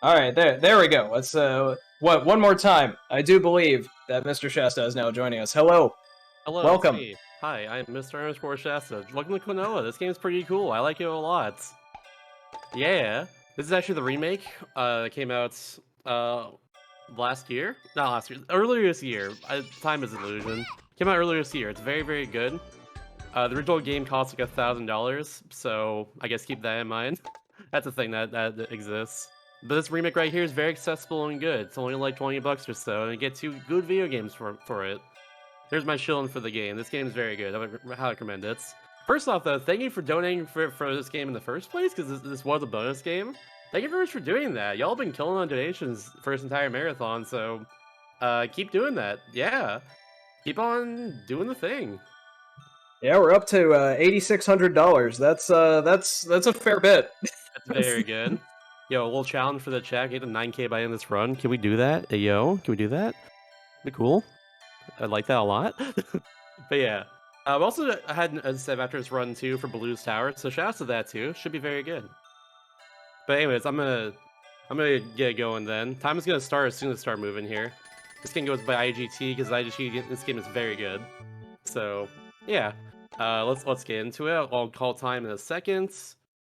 All right, there we go. Let's one more time. I do believe that Mr. Shasta is now joining us. Hello, Hello, it's welcome. me. Hi, I'm Mr. Shasta. Welcome to Klonoa. This game's pretty cool. I like it a lot. Yeah. This is actually the remake. It came out last year? Not last year. Earlier this year. Time is an illusion. Came out earlier this year. It's very, very good. The original game cost like $1,000, so I guess keep that in mind. That's a thing that exists. But this remake right here is very accessible and good. It's only like 20 bucks or so, and you get 2 good video games for it. There's my shilling for the game. This game is very good. I would highly recommend it. First off, though, thank you for donating for this game in the first place, because this was a bonus game. Thank you very much for doing that. Y'all been killing on donations for this entire marathon, so keep doing that. Yeah, keep on doing the thing. Yeah, we're up to $8,600. That's a fair bit. That's very good. Yo, a little challenge for the chat. Get to 9K by the end of this run. Can we do that? Hey, yo, can we do that? Be cool. I like that a lot. But yeah. We also had a save after this run too for Blues Tower, so shout out to that too. Should be very good. But anyways, I'm gonna get going then. Time is gonna start as soon as I start moving here. This game goes by IGT because IGT this game is very good. So yeah. Let's get into it. I'll call time in a second.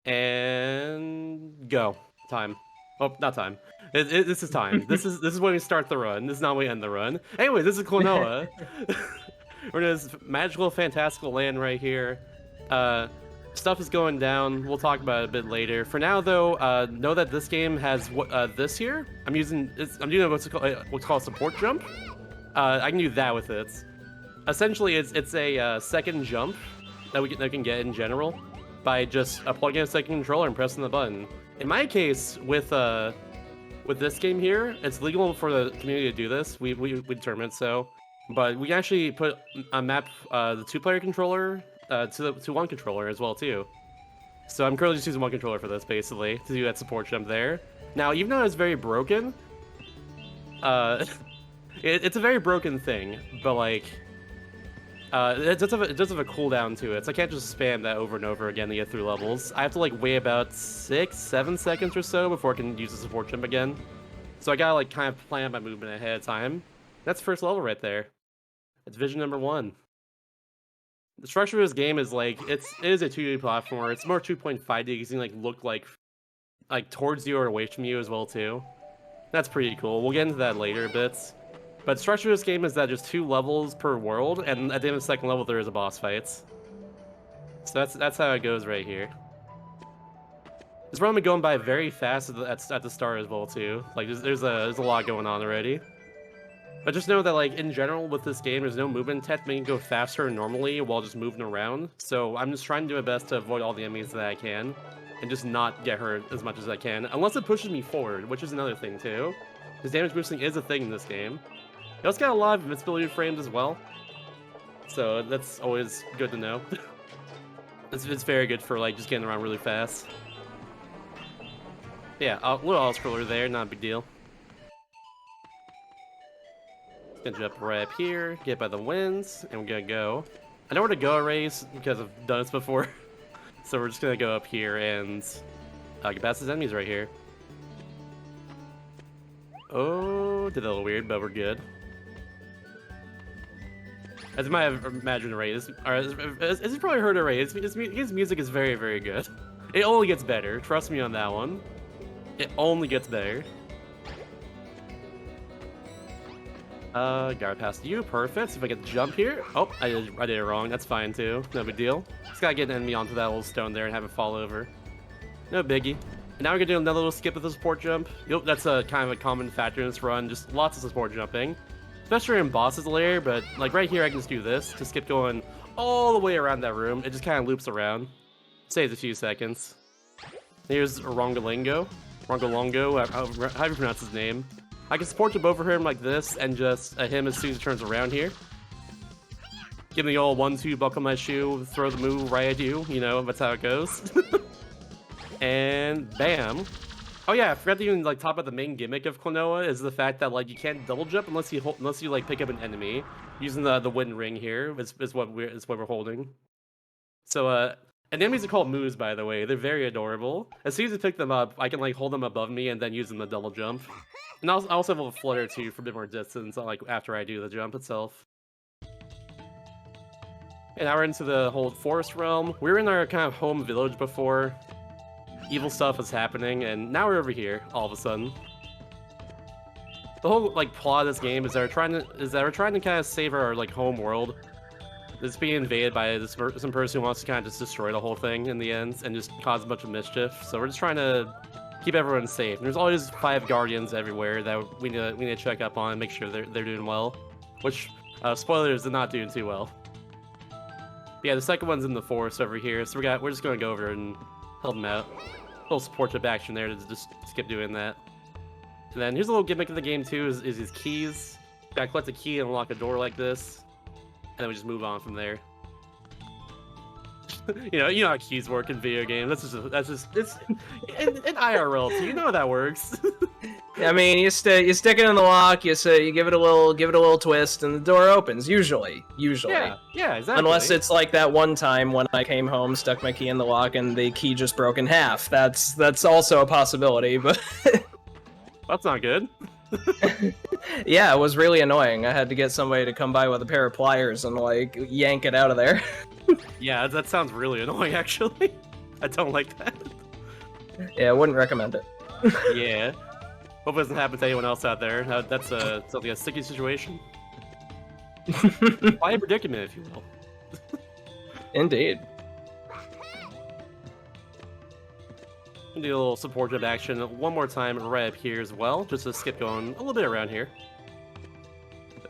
And go. Time. Oh, not time. This is time. This is when we start the run. This is not when we end the run. Anyway, this is Klonoa. We're in this magical, fantastical land right here. Stuff is going down. We'll talk about it a bit later. For now, though, know that this game has this here. I'm doing what's called support jump. I can do that with it. Essentially, it's a second jump that we can get in general by just plugging in a second controller and pressing the button. In my case, with this game here, it's legal for the community to do this. We determined so, but we can actually put a map the 2-player controller to 1 controller as well too. So I'm currently just using 1 controller for this basically to do that support jump there. Now, even though it's very broken, it's a very broken thing, but like. It does have a cooldown to it, so I can't just spam that over and over again to get through levels. I have to like wait about 6-7 seconds or so before I can use the support jump again. So I gotta like kind of plan my movement ahead of time. That's the first level right there. It's vision number 1. The structure of this game is like it is a 2D platformer. It's more 2.5D because you can like look like towards you or away from you as well too. That's pretty cool. We'll get into that later a bit. But the structure of this game is that there's 2 levels per world, and at the end of the second level there is a boss fight. So that's how it goes right here. This run been going by very fast at the start as well too. Like there's a lot going on already. But just know that like in general with this game, there's no movement tech making it go faster normally while just moving around. So I'm just trying to do my best to avoid all the enemies that I can, and just not get hurt as much as I can, unless it pushes me forward, which is another thing too. Because damage boosting is a thing in this game. It also got a lot of invincibility frames as well, so that's always good to know. It's very good for like just getting around really fast. Yeah, a little auto-scroller there, not a big deal. Gonna jump right up here, get by the winds, and we're gonna go. I know where to go a race because I've done this before, so we're just gonna go up here and get past his enemies right here. Oh, did that a little weird, but we're good. As you might have imagined, Ray, as you probably heard of Ray, his music is very, very good. It only gets better. Trust me on that one. It only gets better. Gotta pass you. Perfect. See if I can jump here. Oh, I did it wrong. That's fine too. No big deal. Just gotta get an enemy onto that little stone there and have it fall over. No biggie. And now we're gonna do another little skip with the support jump. Yep, that's a kind of a common factor in this run. Just lots of support jumping. Especially in bosses layer, but like right here I can just do this to skip going all the way around that room. It just kind of loops around. Saves a few seconds. Here's Rongolongo, however you pronounce his name. I can support jump over him like this and just hit him as soon as he turns around here. Give me the old 1-2 buckle my shoe, throw the move right at you, you know, that's how it goes. And bam. Oh yeah, I forgot to even like talk about the main gimmick of Klonoa is the fact that like you can't double jump unless you like pick up an enemy using the wooden ring here is what we're holding. So And the enemies are called moos, by the way. They're very adorable. As soon as I pick them up, I can like hold them above me and then use them to double jump. And I also have a flutter too for a bit more distance, like after I do the jump itself. And now we're into the whole forest realm. We were in our kind of home village before. Evil stuff was happening, and now we're over here all of a sudden. The whole like plot of this game is that we're trying to kind of save our like home world. It's being invaded by some person who wants to kind of just destroy the whole thing in the end and just cause a bunch of mischief. So we're just trying to keep everyone safe. And there's always 5 guardians everywhere that we need to check up on and make sure they're doing well. Which spoilers, they're not doing too well. But yeah, the second one's in the forest over here, so we're just gonna go over and help them out. A little support tip action there to just skip doing that. And then here's a little gimmick of the game too: is these keys. Gotta collect a key and unlock a door like this, and then we just move on from there. you know how keys work in video games. That's just it's in IRL too. You know how that works. I mean, you stick it in the lock. You give it a little twist, and the door opens. Usually. Yeah, exactly. Unless it's like that one time when I came home, stuck my key in the lock, and the key just broke in half. That's also a possibility, but that's not good. Yeah, it was really annoying. I had to get somebody to come by with a pair of pliers and like yank it out of there. Yeah, that sounds really annoying. Actually, I don't like that. Yeah, I wouldn't recommend it. Yeah. Hope it doesn't happen to anyone else out there. That's something a sticky situation. Why a predicament, if you will. Indeed. Do a little supportive action one more time right up here as well, just to skip going a little bit around here.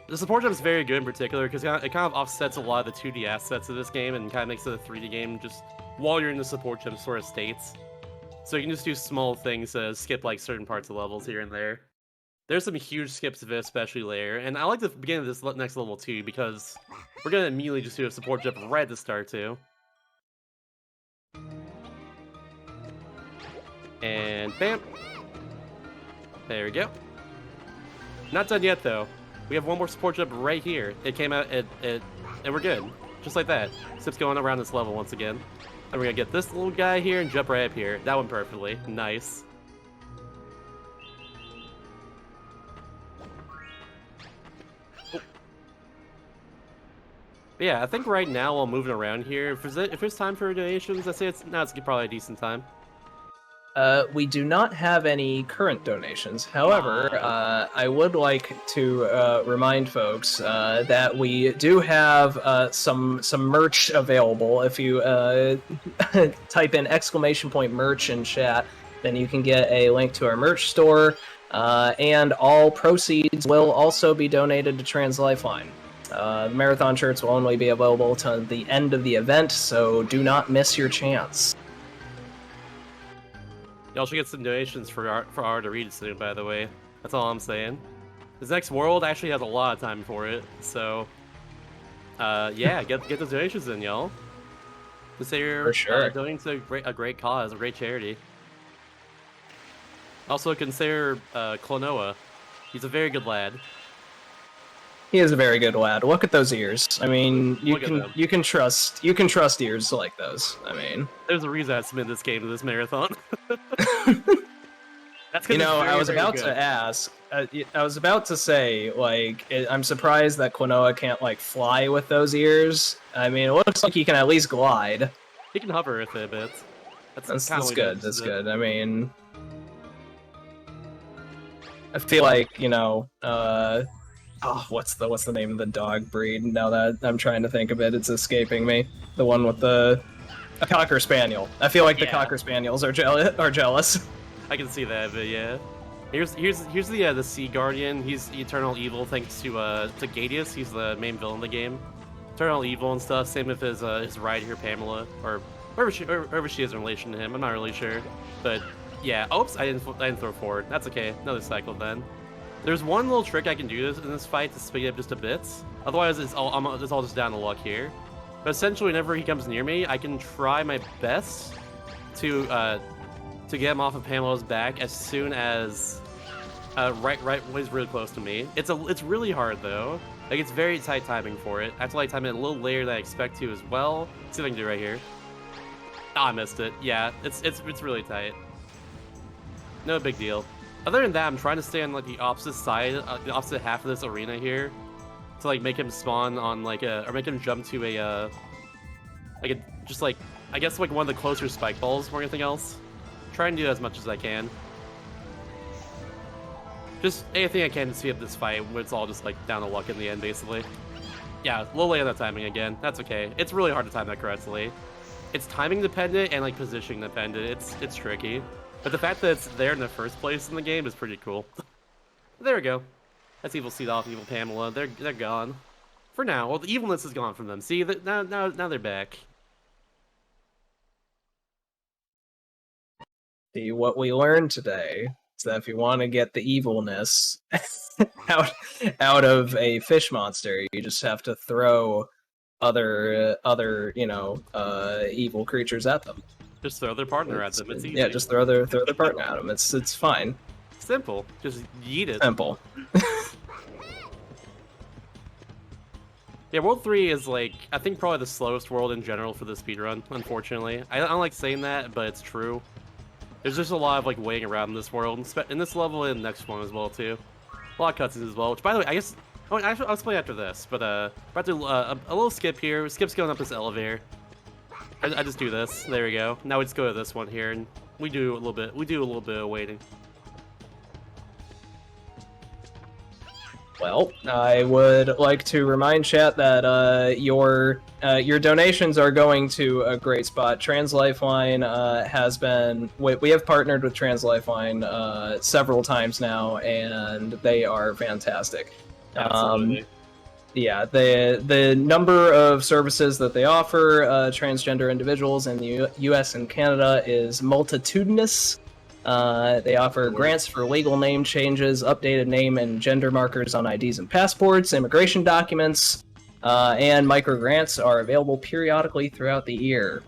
The support jump is very good in particular because it kind of offsets a lot of the 2D assets of this game and kind of makes it a 3D game just while you're in the support jump sort of states. So you can just do small things to skip like certain parts of levels here and there. There's some huge skips of it, especially later, and I like the beginning of this next level too because we're gonna immediately just do a support jump right at the start too. And bam! There we go. Not done yet though. We have one more support jump right here. It came out, and we're good. Just like that. Sips going around this level once again. And we're gonna get this little guy here and jump right up here. That one perfectly. Nice. Oh. Yeah, I think right now while moving around here, if there's time for donations, I say it's probably a decent time. We do not have any current donations. However, I would like to remind folks that we do have some merch available. If you type in !merch in chat, then you can get a link to our merch store, and all proceeds will also be donated to Trans Lifeline. The marathon shirts will only be available to the end of the event, so do not miss your chance. Y'all should get some donations for our to read soon, by the way. That's all I'm saying. This next world actually has a lot of time for it, so yeah, get those donations in, y'all. Consider for sure. donating to a great cause, a great charity. Also consider Klonoa. He's a very good lad. He is a very good lad. Look at those ears. I mean, you can trust ears like those. I mean, there's a reason I submitted this game to this marathon. That's I was about to ask. I was about to say, like, I'm surprised that Klonoa can't like fly with those ears. I mean, it looks like he can at least glide. He can hover with it a bit. That's good. That's good. I mean, I feel like oh, what's the name of the dog breed? Now that I'm trying to think of it, it's escaping me. The one with a Cocker Spaniel. I feel like the Cocker Spaniels are jealous. I can see that, but yeah. Here's the Sea Guardian. He's eternal evil thanks to Gadius. He's the main villain of the game. Eternal evil and stuff. Same with his ride here, Pamela, or whoever she is in relation to him. I'm not really sure, but yeah. Oops, I didn't throw forward. That's okay. Another cycle then. There's one little trick I can do in this fight to speed up just a bit. Otherwise, it's all just down to luck here. But essentially, whenever he comes near me, I can try my best to get him off of Pamela's back as soon as right when he's really close to me. It's really hard though. Like it's very tight timing for it. I have to like time it a little later than I expect to as well. Let's see if I can do it right here. Oh, I missed it. Yeah, it's really tight. No big deal. Other than that, I'm trying to stay on like the opposite side, the opposite half of this arena here, to like make him spawn on like a, or make him jump to a, like a, just like, I guess like one of the closer spike balls or anything else. Try and do as much as I can. Just anything I can to speed up this fight, where it's all just like down to luck in the end, basically. Yeah, low lay on that timing again. That's okay. It's really hard to time that correctly. It's timing dependent and like positioning dependent. It's tricky. But the fact that it's there in the first place in the game is pretty cool. There we go. That's Evil Seed off Evil Pamela. They're gone. For now. Well, the evilness is gone from them. See, now they're back. See, what we learned today is that if you want to get the evilness out of a fish monster, you just have to throw other evil creatures at them. Just throw their partner at them. It's easy. Yeah, just throw their partner at them. It's fine. Simple. Just yeet it. Simple. Yeah, World 3 is like, I think probably the slowest world in general for the speedrun, unfortunately. I don't like saying that, but it's true. There's just a lot of like waiting around in this world, in this level and the next one as well too. A lot of cutscenes as well, which by the way, I guess, I'll explain after this, but about to a little skip here. Skip's going up this elevator. I just do this. There we go. Now we just go to this one here, and we do a little bit of waiting. Well, I would like to remind chat that your donations are going to a great spot. Trans Lifeline has been... We have partnered with Trans Lifeline several times now, and they are fantastic. Absolutely. Yeah, the number of services that they offer transgender individuals in the U.S. and Canada is multitudinous. They offer grants for legal name changes, updated name and gender markers on IDs and passports, immigration documents, and micro grants are available periodically throughout the year.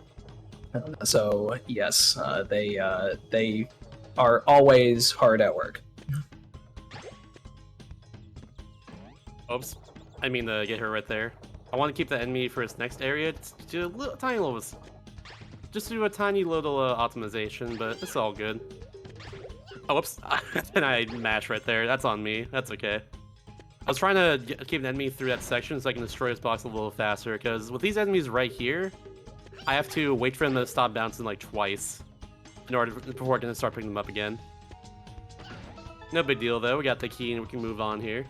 So yes, they are always hard at work. Oops. I mean to get her right there. I want to keep the enemy for its next area. Do a tiny little optimization, but it's all good. Oh, whoops. And I mashed right there. That's on me. That's okay. I was trying to keep an enemy through that section so I can destroy his box a little faster, because with these enemies right here, I have to wait for them to stop bouncing like twice in order before I can start picking them up again. No big deal though. We got the key and we can move on here.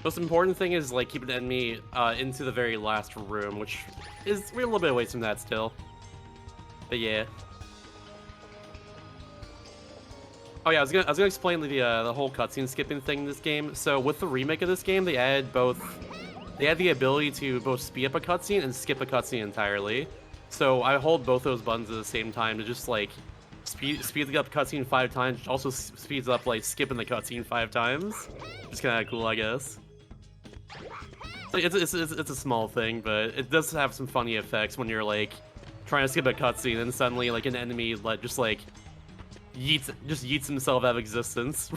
Most important thing is like keeping the enemy into the very last room, which is we're a little bit away from that still. But yeah. Oh yeah, I was gonna explain the whole cutscene skipping thing in this game. So with the remake of this game, they added the ability to both speed up a cutscene and skip a cutscene entirely. So I hold both those buttons at the same time to just like speeds up cutscene 5 times, also speeds up like skipping the cutscene 5 times. It's kind of cool, I guess. So it's a small thing, but it does have some funny effects when you're like trying to skip a cutscene and suddenly like an enemy like just yeets himself out of existence.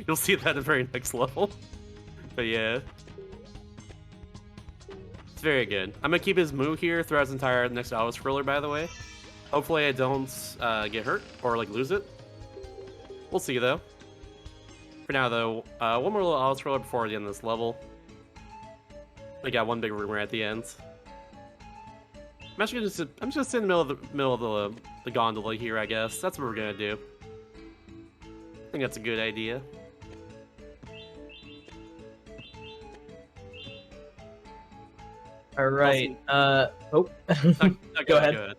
You'll see that at the very next level. But yeah. It's very good. I'm gonna keep his moo here throughout his entire next auto scroller, by the way. Hopefully I don't get hurt or like lose it. We'll see though. For now though, one more little auto scroller before the end of this level. We got one big room right at the end. I'm just gonna sit in the middle of the gondola here, I guess. That's what we're gonna do. I think that's a good idea. All right. No, Go ahead.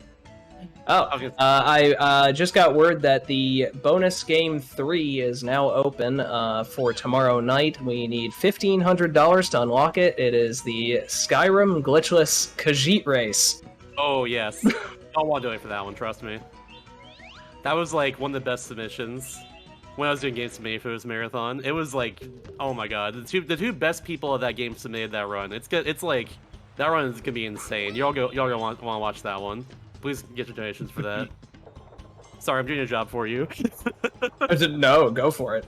Oh, I just got word that the bonus game 3 is now open for tomorrow night. We need $1,500 to unlock it. It is the Skyrim glitchless Khajiit race. Oh yes, I want to do it for that one. Trust me. That was like one of the best submissions when I was doing Games Submitted for this marathon. It was like, oh my god, the two best people of that game submitted that run. It's good. It's like that run is gonna be insane. Y'all gonna want to watch that one. Please get your donations for that. Sorry, I'm doing your job for you. No, go for it.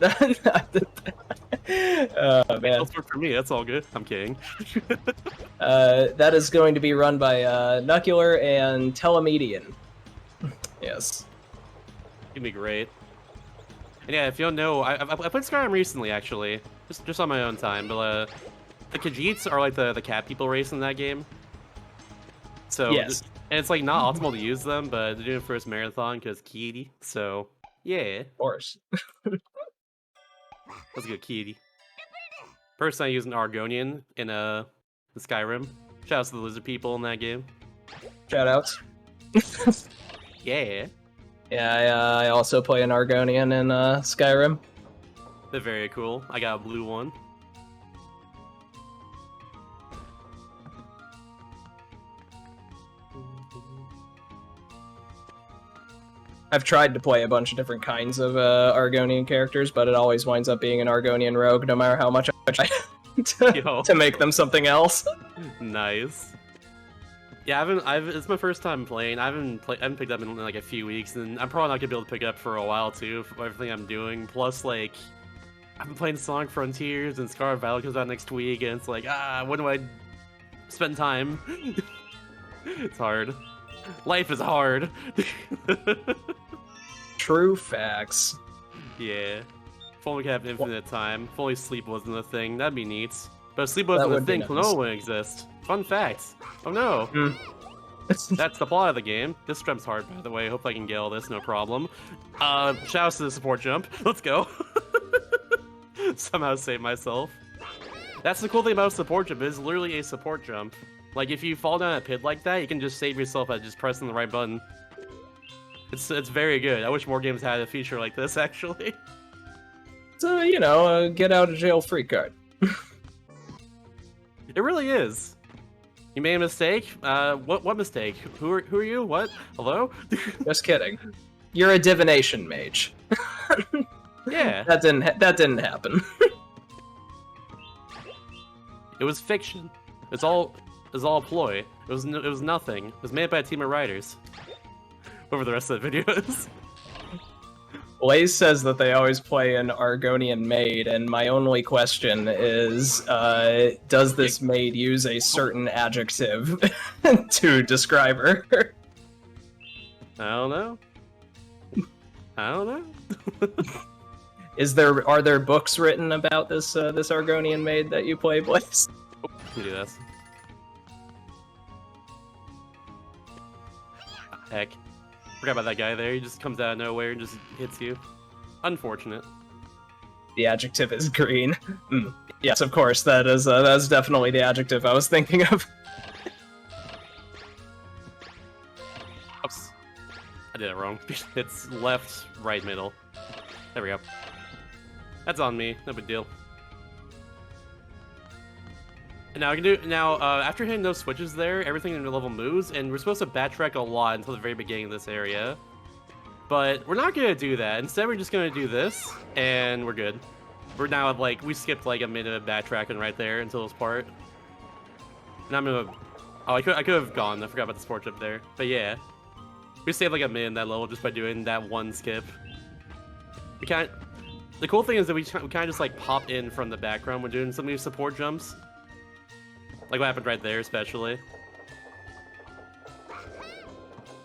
Man. It'll work for me. That's all good. I'm kidding. That is going to be run by Nuclear and Telemedian. Yes. It'd be great. And yeah, if you don't know, I played Skyrim recently, actually, just on my own time. But the Khajiits are like the cat people race in that game. So Yes. and it's like not optimal to use them, but they're doing first marathon because kitty. So yeah, Of course. let's go kitty. Personally, I use an Argonian in Skyrim. Shout out to the lizard people in that game. Shoutouts. Yeah. Yeah, I also play an Argonian in Skyrim. They're very cool. I got a blue one. I've tried to play a bunch of different kinds of Argonian characters, but it always winds up being an Argonian rogue, no matter how much I try to make them something else. Nice. Yeah, it's my first time playing. I haven't picked up in like a few weeks, and I'm probably not gonna be able to pick it up for a while too, for everything I'm doing. Plus, like, I've been playing Sonic Frontiers, and Scar of Battle comes out next week, and it's like, when do I spend time? It's hard. Life is hard. True facts. Yeah. If only we could have infinite time. If only sleep wasn't a thing, that'd be neat. But if sleep wasn't a thing, nice. Klonoa wouldn't exist. Fun fact. Oh no. That's the plot of the game. This jump's hard, by the way. Hope I can get all this, no problem. Shouts to the support jump. Let's go. Somehow save myself. That's the cool thing about a support jump. It's literally a support jump. Like, if you fall down a pit like that, you can just save yourself by just pressing the right button. It's very good. I wish more games had a feature like this, actually. So, you know, get out of jail free card. It really is. You made a mistake? What mistake? Who are you? What? Hello? Just kidding. You're a divination mage. Yeah. That didn't happen. It was fiction. It's all a ploy. It was nothing. It was made by a team of writers. Whatever the rest of the video is. Blaze says that they always play an Argonian maid, and my only question is, does this maid use a certain adjective to describe her? I don't know. I don't know. Are there books written about this this Argonian maid that you play, Blaze? Let me do this. Heck. Forgot about that guy there. He just comes out of nowhere and just hits you. Unfortunate. The adjective is green. Yes, of course. That's definitely the adjective I was thinking of. Oops. I did it wrong. It's left, right, middle. There we go. That's on me. No big deal. And now after hitting those switches there, everything in the level moves, and we're supposed to backtrack a lot until the very beginning of this area. But we're not gonna do that. Instead, we're just gonna do this, and we're good. We're now at, like, we skipped like a minute of backtracking right there until this part. And I'm gonna, I could have gone. I forgot about the sport jump there. But yeah, we saved like a minute in that level just by doing that one skip. We can't. The cool thing is that we kind of just like pop in from the background when doing some of these support jumps. Like what happened right there, especially.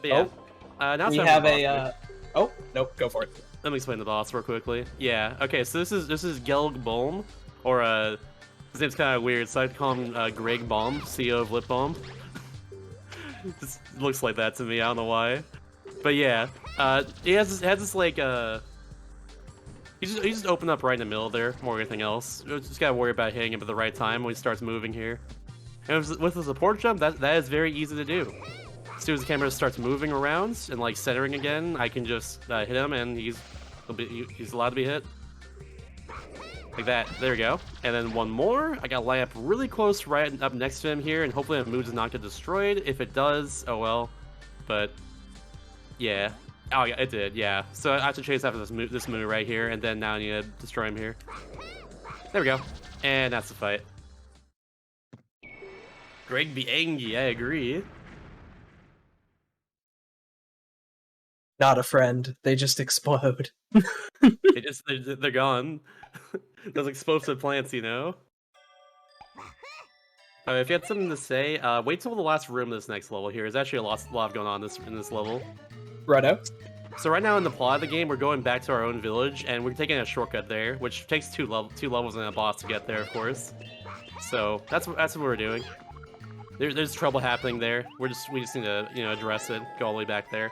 But yeah. Now we have a. Oh nope, go for it. Let me explain the boss real quickly. Yeah. Okay. So this is Gelg Bolm, or his name's kind of weird, so I'd call him Greg Baum, CEO of Lip Balm. Just looks like that to me. I don't know why. But yeah, he has this like he just opened up right in the middle there, more than anything else. Just gotta worry about hitting him at the right time when he starts moving here. And with the support jump, that is very easy to do. As soon as the camera starts moving around and like centering again, I can just hit him, and he's allowed to be hit. Like that. There we go. And then one more. I gotta line up really close right up next to him here, and hopefully the move does not get destroyed. If it does, oh well. But yeah. Oh yeah, it did. Yeah. So I have to chase after this move right here, and then now I need to destroy him here. There we go. And that's the fight. Greg be angry. I agree. Not a friend. They just explode. they're gone. Those explosive plants, you know. If you had something to say, wait till the last room of this next level here. There's actually a lot going on in this level. Righto. So right now in the plot of the game, we're going back to our own village, and we're taking a shortcut there, which takes two levels and a boss to get there, of course. So that's what we're doing. There's trouble happening there. We just need to address it. Go all the way back there.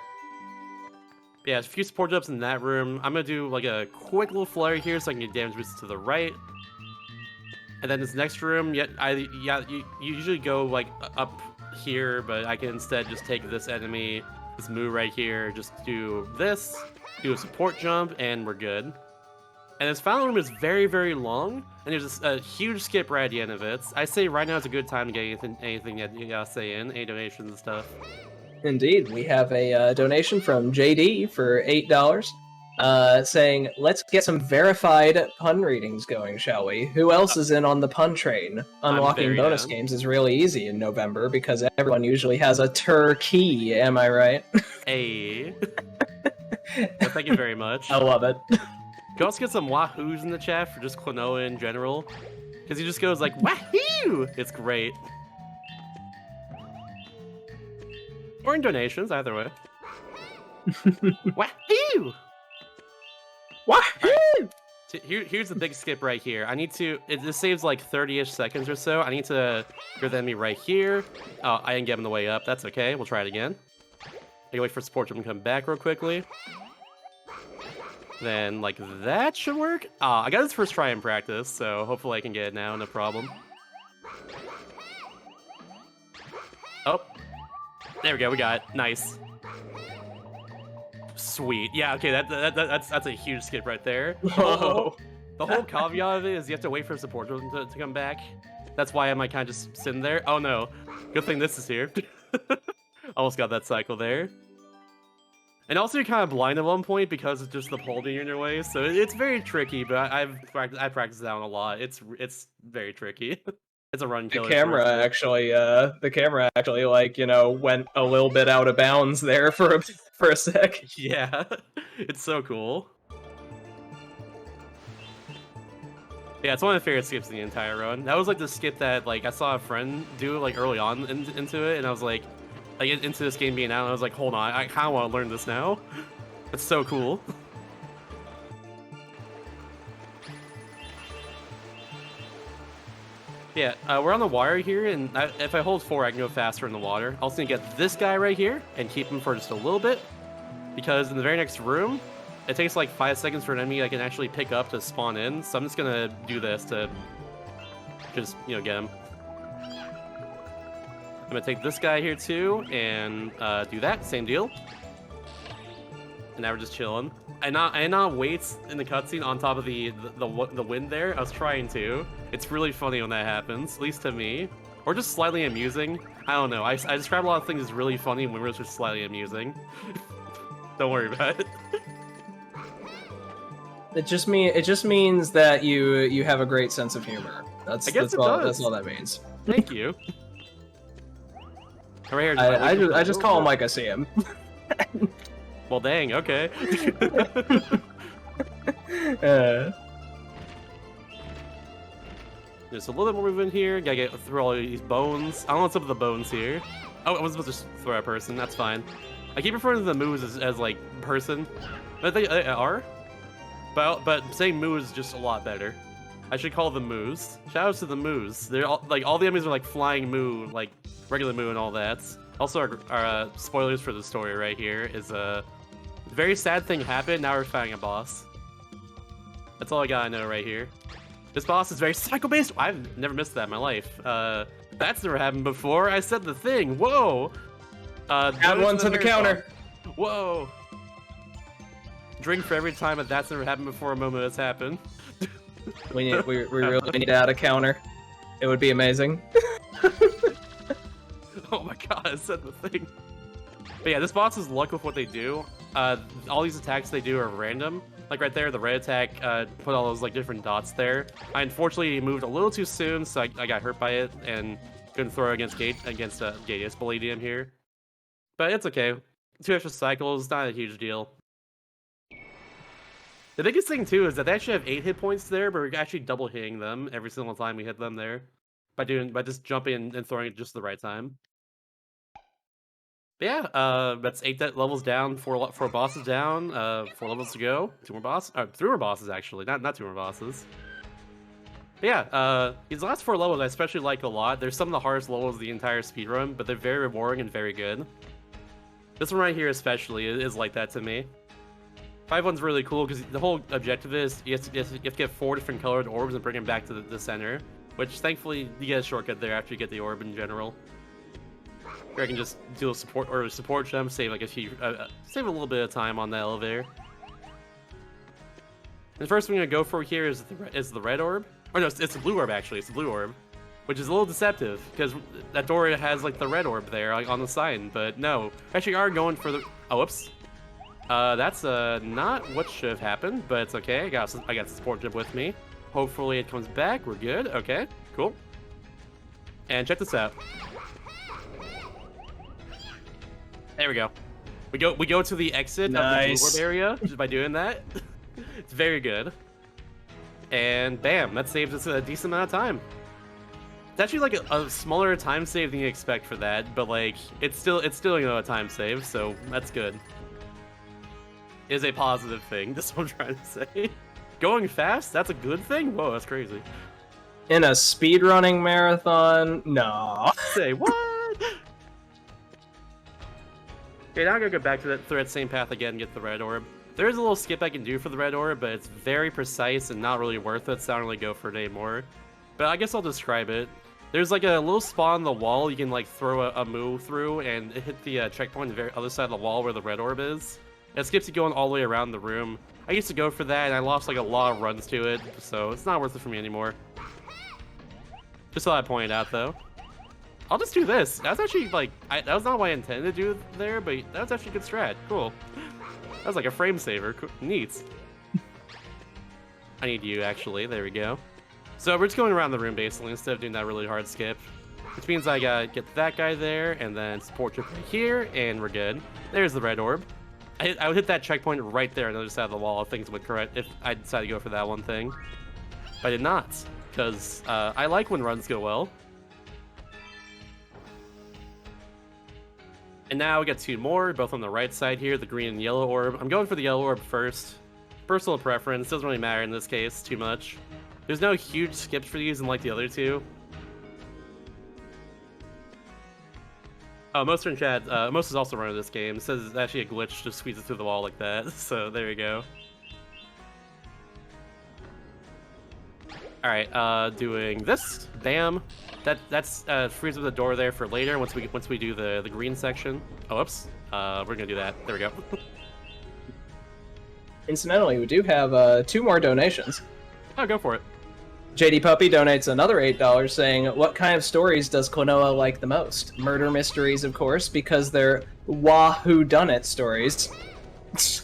But yeah, a few support jumps in that room. I'm gonna do like a quick little flurry here so I can get damage boosts to the right. And then this next room, you usually go like up here, but I can instead just take this enemy, this move right here, just do this, do a support jump, and we're good. And this final room is very, very long, and there's a huge skip right at the end of it. I say right now is a good time to get anything that you gotta say in, any donations and stuff. Indeed, we have a donation from JD for $8. Saying, let's get some verified pun readings going, shall we? Who else is in on the pun train? Unlocking bonus games is really easy in November because everyone usually has a turkey, am I right? Hey. Well, thank you very much. I love it. Can also get some wahoos in the chat for just Klonoa in general. Because he just goes like, wahoo! It's great. Or in donations, either way. Wahoo! Wahoo! Right. Here's the big skip right here. I need to... This saves like 30-ish seconds or so. I need to get the enemy right here. Oh, I didn't get him the way up. That's okay. We'll try it again. I can wait for support to come back real quickly. Then, like, that should work. I got this first try in practice, so hopefully I can get it now, no problem. Oh. There we go, we got it. Nice. Sweet. Yeah, okay, that's a huge skip right there. Whoa. The whole caveat of it is you have to wait for support to come back. That's why am I kind of just sitting there. Oh no. Good thing this is here. Almost got that cycle there. And also you're kind of blind at one point because it's just the pole being in your way, so it's very tricky, but I practiced that one a lot. It's very tricky. It's a run killer. The camera actually like, went a little bit out of bounds there for a sec. Yeah. It's so cool. Yeah, it's one of the favorite skips in the entire run. That was like the skip that like I saw a friend do like early on into it, and I was like into this game being out, and I was like, hold on, I kind of want to learn this now. It's so cool. Yeah, we're on the wire here, and if I hold 4, I can go faster in the water. I also need to get this guy right here and keep him for just a little bit, because in the very next room, it takes like 5 seconds for an enemy I can actually pick up to spawn in, so I'm just gonna do this to just, get him. I'm gonna take this guy here too, and do that, same deal. And now we're just chilling. I not wait in the cutscene on top of the wind there. I was trying to. It's really funny when that happens, at least to me. Or just slightly amusing. I don't know. I describe a lot of things as really funny when we're just slightly amusing. Don't worry about it. It just means that you have a great sense of humor. That's all that means. Thank you. Right here, I just call him like I see him. Well, dang, okay. There's a little bit more movement here. Gotta get through all these bones. I don't know what's up with the bones here. Oh, I was supposed to just throw a person. That's fine. I keep referring to the moves as like person. But they are. But saying moo is just a lot better. I should call them moos. Shoutouts to the moos. They're all the enemies are like flying moo, like regular moo and all that. Also, our spoilers for the story right here is a very sad thing happened. Now we're fighting a boss. That's all I gotta know right here. This boss is very psycho-based. I've never missed that in my life. That's never happened before. I said the thing. Whoa. Add one to the counter. Whoa. Drink for every time that's never happened before a moment has happened. we really need to add a counter. It would be amazing. Oh my god, I said the thing. But yeah, this boss is luck with what they do. All these attacks they do are random. Like right there, the red attack put all those like different dots there. I unfortunately moved a little too soon, so I got hurt by it and couldn't throw against Gadius Palladium here. But it's okay. 2 extra cycles, not a huge deal. The biggest thing too is that they actually have 8 hit points there, but we're actually double hitting them every single time we hit them there by just jumping and throwing it just the right time. But yeah, that's 8 levels down, 4 bosses down, 4 levels to go, 2 more bosses, 3 more bosses actually, not 2 more bosses. But yeah, these last 4 levels I especially like a lot. They're some of the hardest levels of the entire speedrun, but they're very rewarding and very good. This one right here especially is like that to me. 5-1's really cool because the whole objective is you have to get 4 different colored orbs and bring them back to the center, which thankfully you get a shortcut there after you get the orb in general. Or I can just do a support jump, save like save a little bit of time on the elevator. And the first thing I'm gonna go for here is the red orb. Oh no, it's the blue orb actually. It's the blue orb, which is a little deceptive because that door has like the red orb there like, on the sign. But no, actually are going for the. Oh, whoops. That's not what should have happened, but it's okay. I got the support jump with me. Hopefully it comes back. We're good. Okay, cool. And check this out. There we go. We go to the exit of the blue orb area just by doing that. It's very good. And bam, that saves us a decent amount of time. It's actually like a smaller time save than you expect for that, but like it's still a time save, so that's good. It is a positive thing. That's what I'm trying to say. Going fast, that's a good thing? Whoa, that's crazy. In a speedrunning marathon? No. Say what? Okay, now I'm gonna go back to that same path again and get the red orb. There is a little skip I can do for the red orb, but it's very precise and not really worth it, so I don't really go for it anymore. But I guess I'll describe it. There's like a little spot on the wall you can like throw a move through and hit the checkpoint on the very other side of the wall where the red orb is. It skips you going all the way around the room. I used to go for that and I lost like a lot of runs to it, so it's not worth it for me anymore. Just thought I'd point it out though. I'll just do this. That's actually like, that was not what I intended to do there, but that was actually a good strat. Cool. That was like a frame saver. Neat. I need you actually. There we go. So we're just going around the room basically instead of doing that really hard skip. Which means I gotta get that guy there and then support trip right here and we're good. There's the red orb. I would hit that checkpoint right there on the other side of the wall if things went correct, if I decided to go for that one thing. But I did not, because I like when runs go well. And now we got 2 more, both on the right side here, the green and yellow orb. I'm going for the yellow orb first. Personal preference, doesn't really matter in this case too much. There's no huge skips for these unlike the other 2. Oh, Most in chat, Most is also running this game. It says it's actually a glitch to squeeze it through the wall like that, so there we go. Alright, doing this. Bam. That's frees up the door there for later once we do the green section. Oh, oops. We're gonna do that. There we go. Incidentally, we do have 2 more donations. Oh, go for it. JD Puppy donates another $8 saying, what kind of stories does Klonoa like the most? Murder mysteries, of course, because they're wahoo-done-it stories.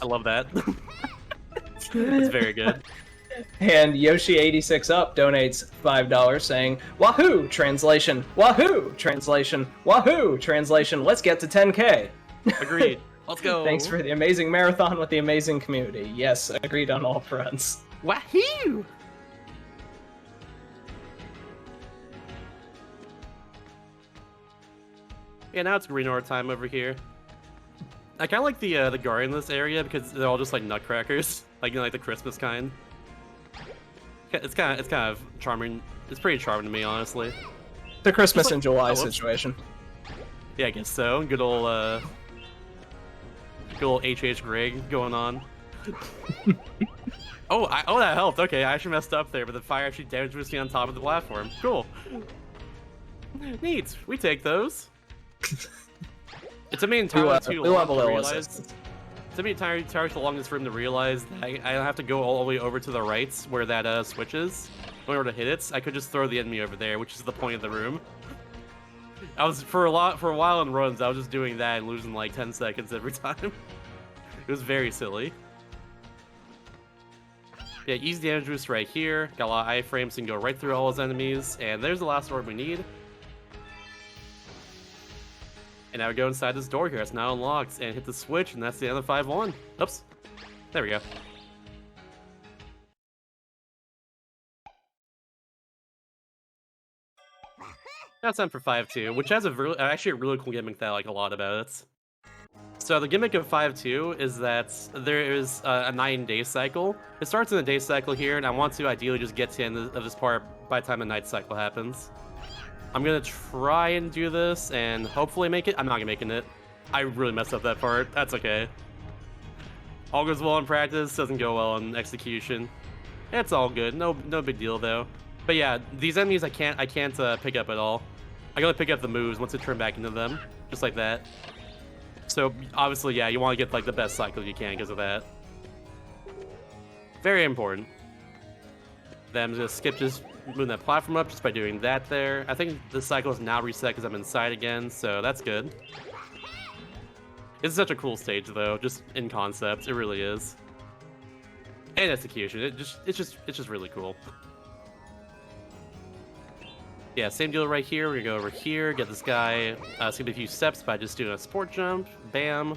I love that. That's very good. And Yoshi86up donates $5 saying, wahoo! Translation, wahoo! Translation, wahoo! Translation, let's get to 10K. Agreed. Let's go. Thanks for the amazing marathon with the amazing community. Yes, agreed on all fronts. Wahoo! Yeah, now it's green orb time over here. I kind of like the guard in this area because they're all just like nutcrackers, like like the Christmas kind. It's kind of charming. It's pretty charming to me, honestly. The Christmas like, in July situation. Yeah, I guess so. Good old H.H. Greg going on. Oh, that helped. Okay, I actually messed up there, but the fire actually damaged me on top of the platform. Cool. Neat. We take those. It took me entirely too long to realize. It took me entirely too long this room to realize that I don't have to go all the way over to the right where that switch is in order to hit it. I could just throw the enemy over there, which is the point of the room. I was for a while in runs, I was just doing that and losing like 10 seconds every time. It was very silly. Yeah, easy damage boost right here. Got a lot of iframes and go right through all his enemies. And there's the last orb we need. And now we go inside this door here. It's now unlocked and hit the switch, and that's the end of 5-1. Oops. There we go. That's time for 5-2, which has actually a really cool gimmick that I like a lot about it. So the gimmick of 5-2 is that there is a 9-day cycle. It starts in a day cycle here, and I want to ideally just get to the end of this part by the time the night cycle happens. I'm gonna try and do this and hopefully make it. I'm not gonna making it. I really messed up that part. That's okay. All goes well in practice, doesn't go well in execution. It's all good. No big deal though. But yeah, these enemies I can't pick up at all. I can only pick up the moves once I turn back into them, just like that. So obviously, yeah, you want to get like the best cycle you can because of that. Very important. Then I'm just gonna skip just moving that platform up just by doing that there. I think the cycle is now reset because I'm inside again, so that's good. It's such a cool stage though, just in concept, it really is. And execution, it's just really cool. Yeah, same deal right here. We're gonna go over here, get this guy, skip a few steps by just doing a support jump, bam,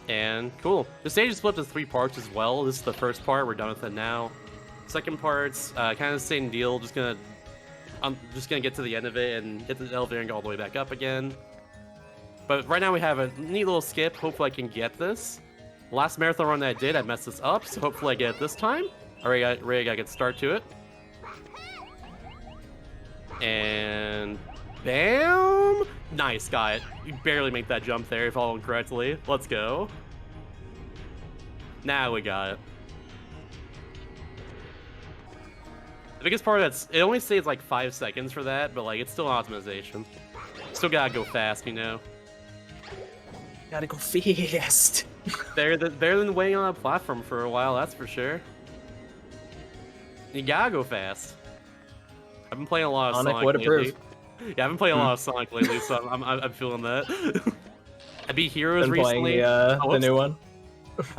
and cool. The stage is split into 3 parts as well. This is the first part, we're done with it now. Second part's kind of the same deal, I'm just gonna get to the end of it and hit the elevator and go all the way back up again. But right now we have a neat little skip, hopefully I can get this. Last marathon run that I did, I messed this up, so hopefully I get it this time. Alright, I gotta get start to it. And bam! Nice, got it. You barely make that jump there, if I followed correctly. Let's go. Now we got it. The biggest part that's it only saves like 5 seconds for that, but like it's still an optimization. Still gotta go fast, you know. Gotta go fast. Better than waiting on a platform for a while, that's for sure. You gotta go fast. I've been playing a lot of Sonic lately. Yeah, I've been playing a lot of Sonic lately, so I'm feeling that. I beat Heroes recently. The new one.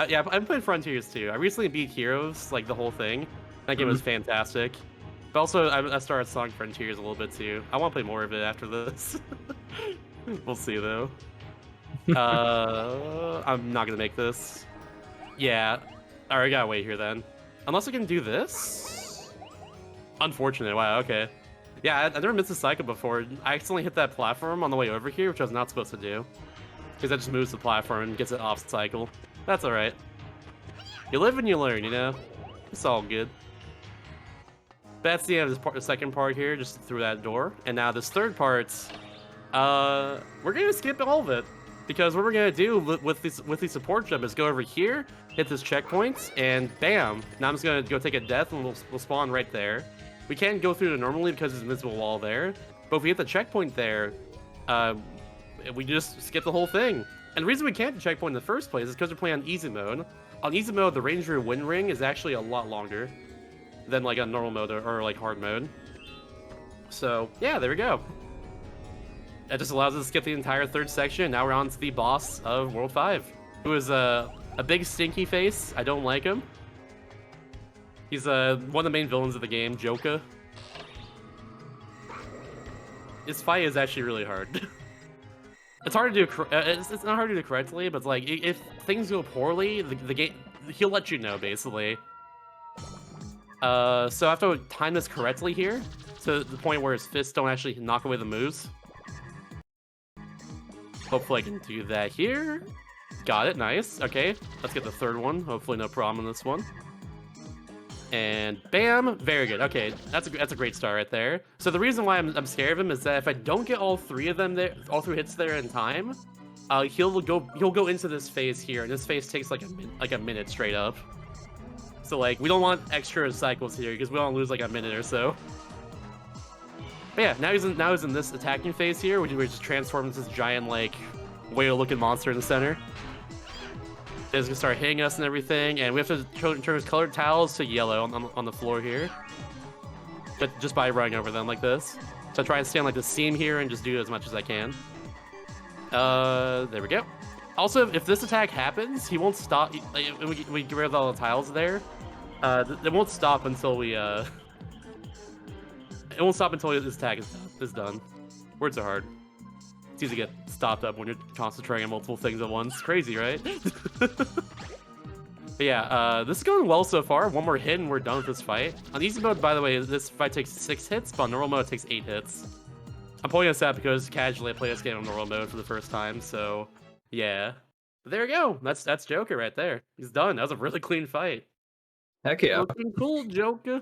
Yeah, I've been playing Frontiers too. I recently beat Heroes, like the whole thing. That game was fantastic. But also, I started Sonic Frontiers a little bit too. I want to play more of it after this. We'll see though. I'm not gonna make this. Yeah. Alright, I gotta wait here then. Unless I can do this? Unfortunate, wow, okay. Yeah, I never missed a cycle before. I accidentally hit that platform on the way over here, which I was not supposed to do. Because that just moves the platform and gets it off cycle. That's alright. You live and you learn, you know? It's all good. That's the end of this the second part here, just through that door. And now this third part, we're gonna skip all of it. Because what we're gonna do with these support jump is go over here, hit this checkpoint, and bam! Now I'm just gonna go take a death and we'll spawn right there. We can't go through it normally because there's an invisible wall there, but if we hit the checkpoint there, we just skip the whole thing. And the reason we can't hit the checkpoint in the first place is because we're playing on easy mode. On easy mode, the Ranger win ring is actually a lot longer than like a normal mode or like hard mode. So yeah, there we go. That just allows us to skip the entire third section. Now we're on to the boss of World 5, who is a big stinky face. I don't like him. He's one of the main villains of the game, Joker. His fight is actually really hard. It's hard to do. It's not hard to do correctly, but it's like if things go poorly, the game he'll let you know basically. So I have to time this correctly here to the point where his fists don't actually knock away the moves. Hopefully I can do that here. Got it, nice. Okay, let's get the third one. Hopefully no problem in this one. And bam, very good. Okay, that's a great start right there. So the reason why I'm scared of him is that if I don't get all three of them there, all 3 hits there in time, he'll go into this phase here, and this phase takes like a minute straight up. So like we don't want extra cycles here because we don't lose like a minute or so. But yeah, now he's in this attacking phase here, which we just transform into this giant like whale-looking monster in the center. It's gonna start hitting us and everything, and we have to turn his colored tiles to yellow on the floor here. But just by running over them like this. So I try and stay on like the seam here and just do as much as I can. There we go. Also, if this attack happens, he won't stop. We get rid of all the tiles there. It won't stop until we It won't stop until this attack is done. Words are hard. It's easy to get stopped up when you're concentrating on multiple things at once. Crazy, right? But yeah, this is going well so far. One more hit and we're done with this fight. On easy mode, by the way, this fight takes 6 hits, but on normal mode it takes 8 hits. I'm pulling this out because casually I play this game on normal mode for the first time, so yeah. But there you go. That's Joker right there. He's done. That was a really clean fight. Heck yeah. Looking cool, Joker.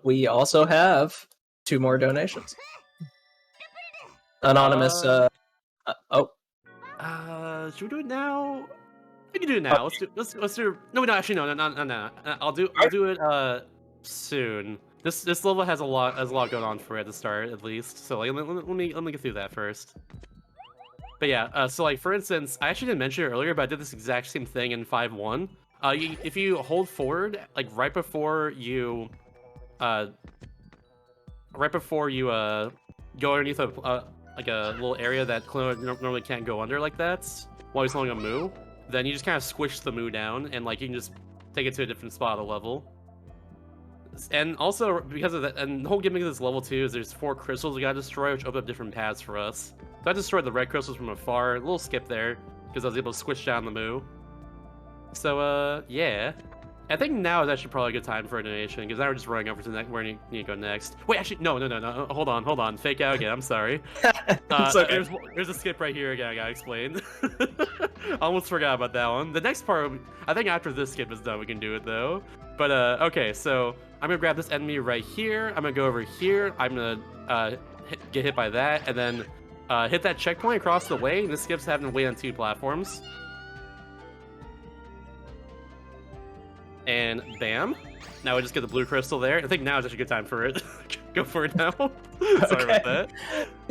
We also have 2 more donations. Anonymous. Oh. Should we do it now? We can do it now. Let's do. No, actually, no. I'll do it soon. This level has a lot going on for it at the start, at least. So like, let me get through that first. But yeah, so like for instance, I actually didn't mention it earlier, but I did this exact same thing in 5.1. If you hold forward, like right before you go underneath like a little area that Klonoa normally can't go under like that while he's holding a Moo, then you just kind of squish the Moo down and like you can just take it to a different spot of the level. And also because of that, and the whole gimmick of this level too is there's 4 crystals we gotta destroy, which open up different paths for us. So I destroyed the red crystals from afar, a little skip there because I was able to squish down the Moo. So yeah. I think now is actually probably a good time for a donation, because now we're just running over to where you need to go next. Wait, actually, no. Hold on. Fake out again. I'm sorry. Okay. There's a skip right here again. I gotta explain. I almost forgot about that one. The next part, I think after this skip is done, we can do it though. But okay, so I'm gonna grab this enemy right here. I'm gonna go over here. I'm gonna get hit by that, and then hit that checkpoint across the way. And this skip's having to wait on 2 platforms. And bam. Now we just get the blue crystal there. I think now is actually a good time for it. Go for it now. Sorry about that.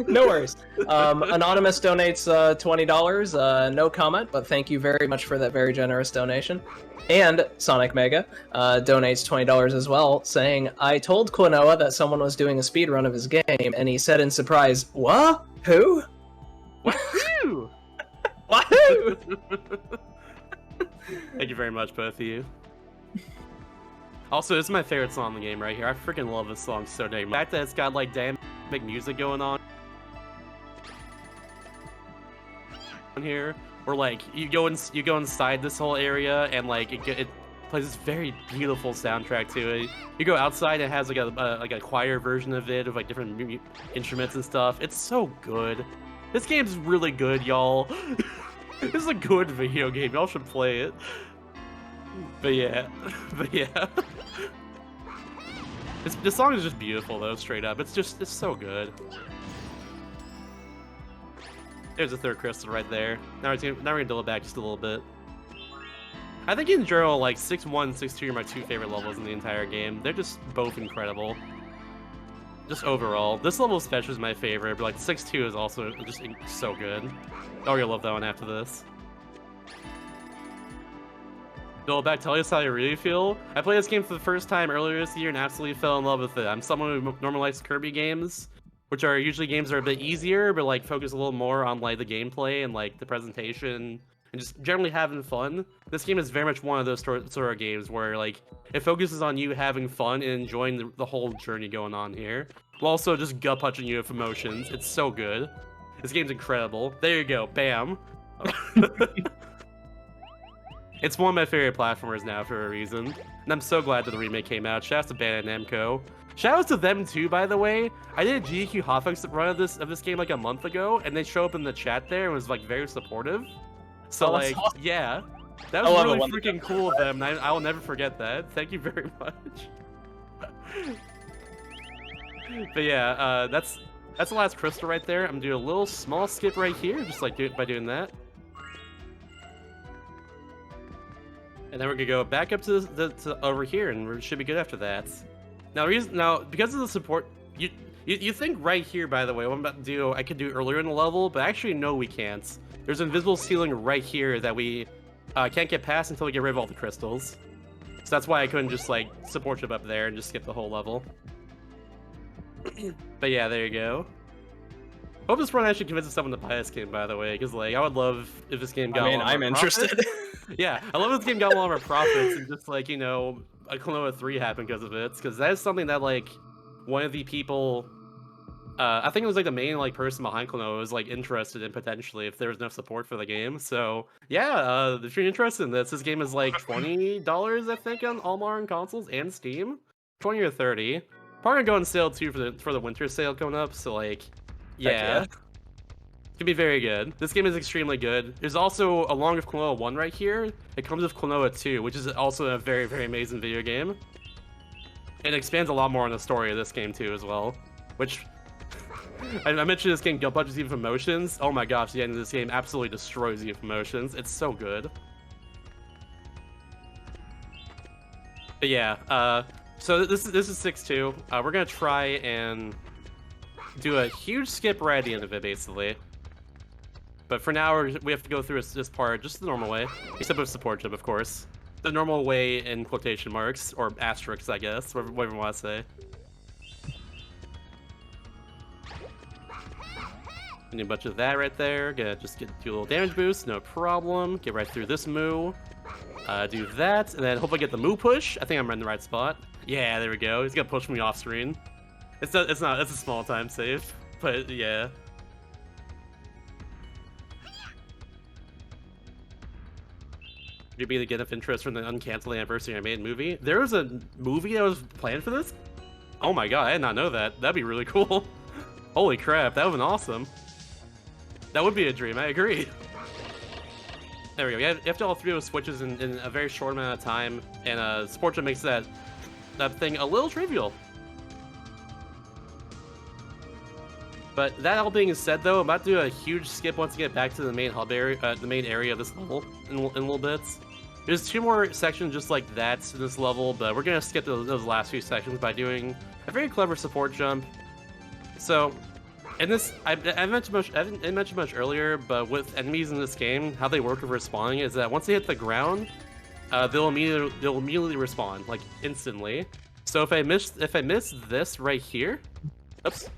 No worries. Anonymous donates $20. No comment, but thank you very much for that very generous donation. And Sonic Mega donates $20 as well, saying, I told Klonoa that someone was doing a speedrun of his game, and he said in surprise, what? Who? Wahoo! Wahoo! Thank you very much, both of you. Also, this is my favorite song in the game right here. I freaking love this song so dang much. The fact that it's got like dynamic music going on here, or like you go inside this whole area and like it plays this very beautiful soundtrack to it. You go outside, it has like a choir version of it with like different instruments and stuff. It's so good. This game's really good, y'all. This is a good video game. Y'all should play it. But yeah. This song is just beautiful though, straight up. It's so good. There's a 3rd crystal right there. Now we're gonna dial it back just a little bit. I think in general, like 6.1 and 6.2 are my 2 favorite levels in the entire game. They're just both incredible. Just overall. This level especially is my favorite, but like 6.2 is also just so good. Oh, you'll love that one after this. Bill, back, tell us how you really feel. I played this game for the first time earlier this year and absolutely fell in love with it. I'm someone who normally likes Kirby games, which are usually games that are a bit easier, but like focus a little more on like the gameplay and like the presentation and just generally having fun. This game is very much one of those sort of games where like it focuses on you having fun and enjoying the whole journey going on here, while also just gut punching you with emotions. It's so good. This game's incredible. There you go, bam. It's one of my favorite platformers now for a reason, and I'm so glad that the remake came out. Shoutouts to Bandai Namco. Shoutouts to them too, by the way. I did a GDQ hotfix run of this game like a month ago, and they show up in the chat there and was like very supportive. So like, awesome. Yeah, that was really freaking cool of them, and I will never forget that. Thank you very much. But yeah, that's the last crystal right there. I'm gonna do a little small skip right here, just like by doing that. And then we're gonna go back up to over here, and we should be good after that. Now, because of the support, you think right here, by the way, what I'm about to do, I could do earlier in the level, but actually no, we can't. There's an invisible ceiling right here that we can't get past until we get rid of all the crystals. So that's why I couldn't just like support jump up there and just skip the whole level. But yeah, there you go. Hope this run actually convinces someone to buy this game, by the way, because like I would love if this game got. I'm interested. Yeah, I love if this game got a lot of our profits and just like, you know, a Klonoa 3 happened because of it, because that is something that like one of the people, I think it was like the main like person behind Klonoa was like interested in potentially if there was no support for the game. So yeah, if you're interested in this game is like $20 I think on all modern consoles and Steam, 20 or 30. Probably gonna go on sale too for the winter sale coming up. So like, yeah. It's gonna be very good. This game is extremely good. There's also, along with Klonoa 1 right here, it comes with Klonoa 2, which is also a very, very amazing video game. It expands a lot more on the story of this game too as well, which I mentioned this game punches you with emotions. Oh my gosh, the end of this game absolutely destroys you with emotions. It's so good. But yeah, so this is 6-2. We're gonna try and do a huge skip right at the end of it, basically. But for now, we have to go through this part just the normal way, except with support jump, of course. The normal way in quotation marks, or asterisks, I guess, whatever you want to say. And a bunch of that right there. Gonna just do a little damage boost, no problem. Get right through this moo. Do that, and then hopefully get the moo push. I think I'm in the right spot. Yeah, there we go. He's gonna push me off screen. It's a small time save, but yeah. Could you be the get of interest from the uncanceled anniversary I made movie? There was a movie that was planned for this? Oh my god, I did not know that. That'd be really cool. Holy crap, that would've been awesome. That would be a dream, I agree. There we go. You have to all three of those switches in a very short amount of time, and Sport Jump makes that thing a little trivial. But that all being said, though, I'm about to do a huge skip once I get back to the main hub area, the main area of this level in a little bit. There's 2 more sections just like that in this level, but we're gonna skip those last few sections by doing a very clever support jump. So, and this I didn't mention much earlier, but with enemies in this game, how they work with respawning is that once they hit the ground, they'll immediately respawn, like instantly. So if I miss this right here, oops.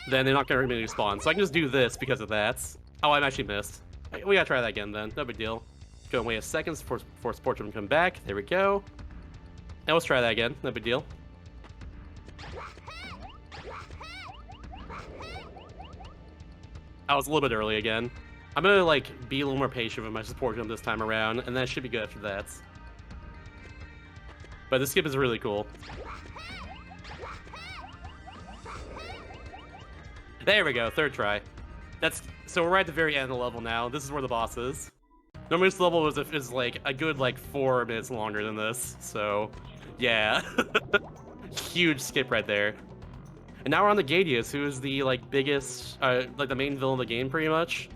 Then they're not gonna immediately spawn. So I can just do this because of that. Oh, I actually missed. We gotta try that again then. No big deal. Go and wait a second for Sport Jump to come back. There we go. Now let's try that again. No big deal. I was a little bit early again. I'm gonna like be a little more patient with my Support Jump this time around, and that should be good after that. But this skip is really cool. There we go, 3rd try. So we're right at the very end of the level now. This is where the boss is. Normally this level is like a good 4 minutes longer than this. So yeah, huge skip right there. And now we're on the Gadius, who is the biggest, the main villain of the game pretty much.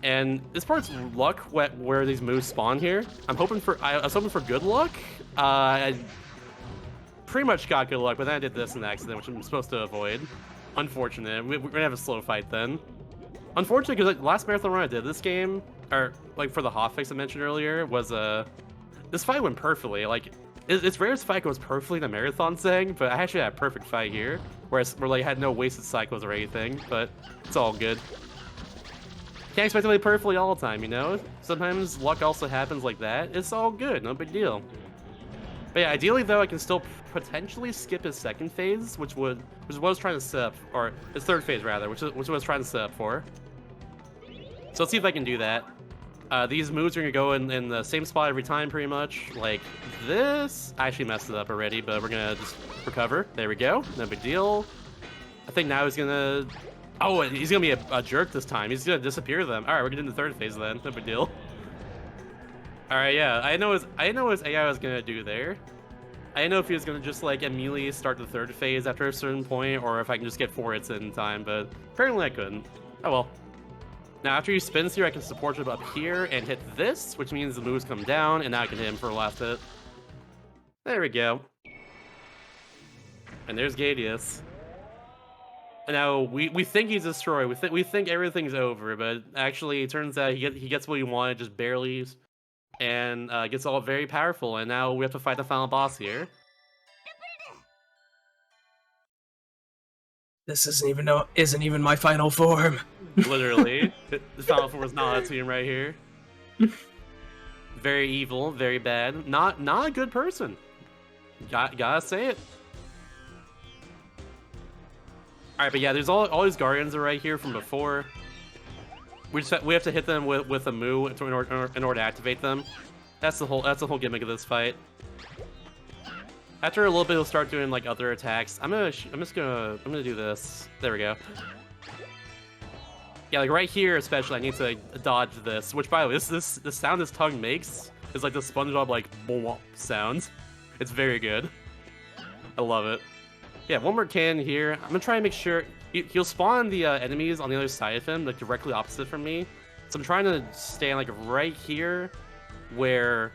And this part's luck where these moves spawn here. I was hoping for good luck. I pretty much got good luck, but then I did this in accident, which I'm supposed to avoid. Unfortunate. We're gonna have a slow fight then. Unfortunate, because last marathon run I did this game, or for the hotfix I mentioned earlier, was this fight went perfectly. It's rare this fight goes perfectly in a marathon setting, but I actually had a perfect fight here, whereas I had no wasted cycles or anything. But it's all good. Can't expect to play perfectly all the time, you know. Sometimes luck also happens like that. It's all good, no big deal. But yeah, ideally though, I can still potentially skip his 2nd phase, which was what I was trying to set up, or his 3rd phase rather, which is what I was trying to set up for. So let's see if I can do that. These moves are gonna go in the same spot every time, pretty much. Like this. I actually messed it up already, but we're gonna just recover. There we go. No big deal. I think now he's gonna. Oh, he's gonna be a jerk this time. He's gonna disappear them. All right, we're getting the 3rd phase then. No big deal. All right, yeah, I know his AI was gonna do there. I didn't know if he was gonna just immediately start the 3rd phase after a certain point, or if I can just get 4 hits in time, but apparently I couldn't. Oh well. Now after he spins here, I can support him up here and hit this, which means the moves come down, and now I can hit him for a last hit. There we go. And there's Gadius. And now we think he's destroyed. We think everything's over, but actually it turns out he gets what he wanted, just barely. And gets all very powerful, and now we have to fight the final boss here. This isn't even my final form. Literally, the final form is not a team right here. Very evil, very bad. Not a good person. Gotta say it. All right, but yeah, there's all these guardians are right here from before. We have to hit them with a moo in order to activate them. That's the whole gimmick of this fight. After a little bit, he'll start doing like other attacks. I'm gonna do this. There we go. Yeah, like right here especially, I need to dodge this. Which, by the way, the sound this tongue makes is like the SpongeBob like boom sound. It's very good. I love it. Yeah, one more cannon here. I'm gonna try and make sure he'll spawn the enemies on the other side of him, like directly opposite from me. So I'm trying to stand like right here, where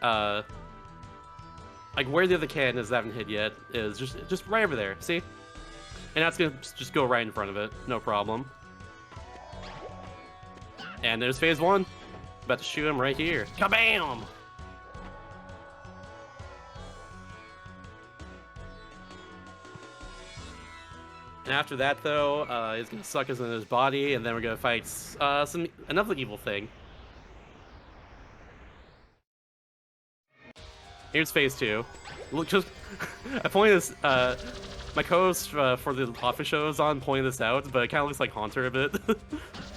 like where the other cannon is that I haven't hit yet is just right over there. See? And that's gonna just go right in front of it, no problem. And there's phase 1. About to shoot him right here. Kabam! And after that, though, he's gonna suck us in his body, and then we're gonna fight another evil thing. Here's phase 2. Look, just I pointed this. My co-host for the office show is on pointing this out, but it kind of looks like Haunter a bit.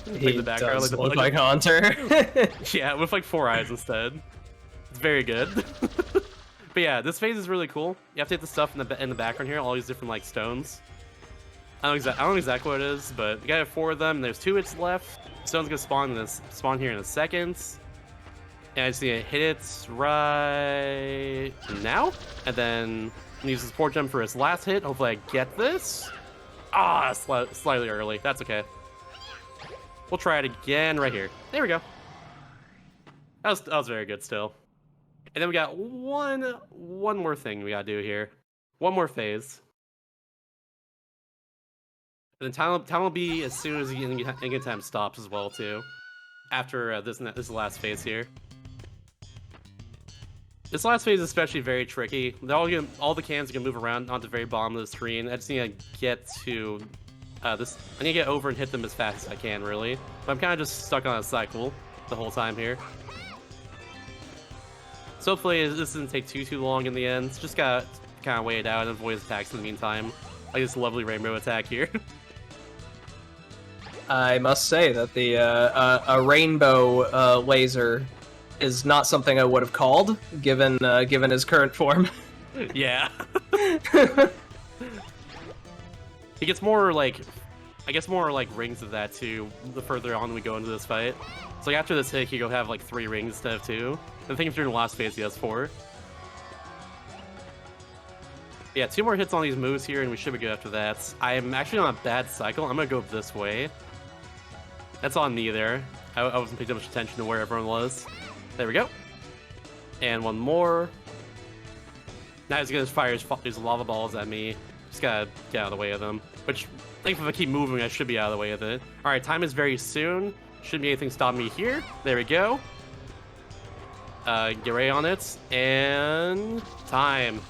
He like the background, does like look like Haunter. Yeah, with like 4 eyes instead. It's very good. But yeah, this phase is really cool. You have to hit the stuff in the background here, all these different like stones. I don't know exactly what it is, but you gotta have 4 of them. And there's 2 hits left. Stone's gonna spawn here in a second. And I just need to hit it right now, and then use the support gem for his last hit. Hopefully I get this. Ah, slightly early. That's okay. We'll try it again right here. There we go. That was very good still. And then we got one more thing we gotta do here. One more phase. And then time will be as soon as the in-game time stops as well too. After this last phase here. This last phase is especially very tricky. All the cannons are gonna move around onto the very bottom of the screen. I just need to get to this. I need to get over and hit them as fast as I can, really. But I'm kind of just stuck on a cycle the whole time here. So hopefully this doesn't take too long in the end. Just gotta kind of wait it out and avoid attacks in the meantime. Like this lovely rainbow attack here. I must say that the a rainbow laser is not something I would have called, given his current form. Yeah. He gets more like, I guess more like rings of that too. The further on we go into this fight, so like after this hit, he'll have like 3 rings instead of 2. I think during the last phase he has 4. Yeah, 2 more hits on these moves here, and we should be good after that. I'm actually on a bad cycle. I'm gonna go this way. That's on me there. I wasn't paying too much attention to where everyone was. There we go. And one more. Now he's gonna fire his lava balls at me. Just gotta get out of the way of them. Which, I think if I keep moving, I should be out of the way of it. Alright, time is very soon. Shouldn't be anything stopping me here. There we go. Get ready on it. And time.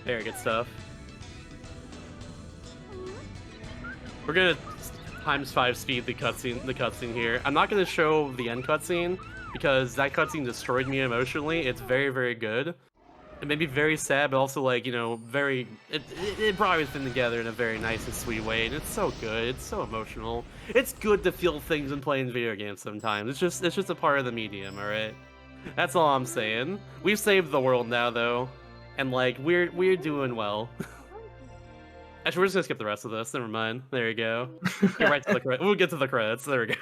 Very good stuff. We're gonna ×5 speed the cutscene here. I'm not gonna show the end cutscene because that cutscene destroyed me emotionally. It's very, very good. It made me very sad, but also like, you know, it brought everything together in a very nice and sweet way, and it's so good. It's so emotional. It's good to feel things in playing video games sometimes. It's just a part of the medium, all right? That's all I'm saying. We've saved the world now, though, and like we're doing well. Actually, we're just gonna skip the rest of this. Never mind. There you go. Get right to the credits. We'll get to the credits. There we go.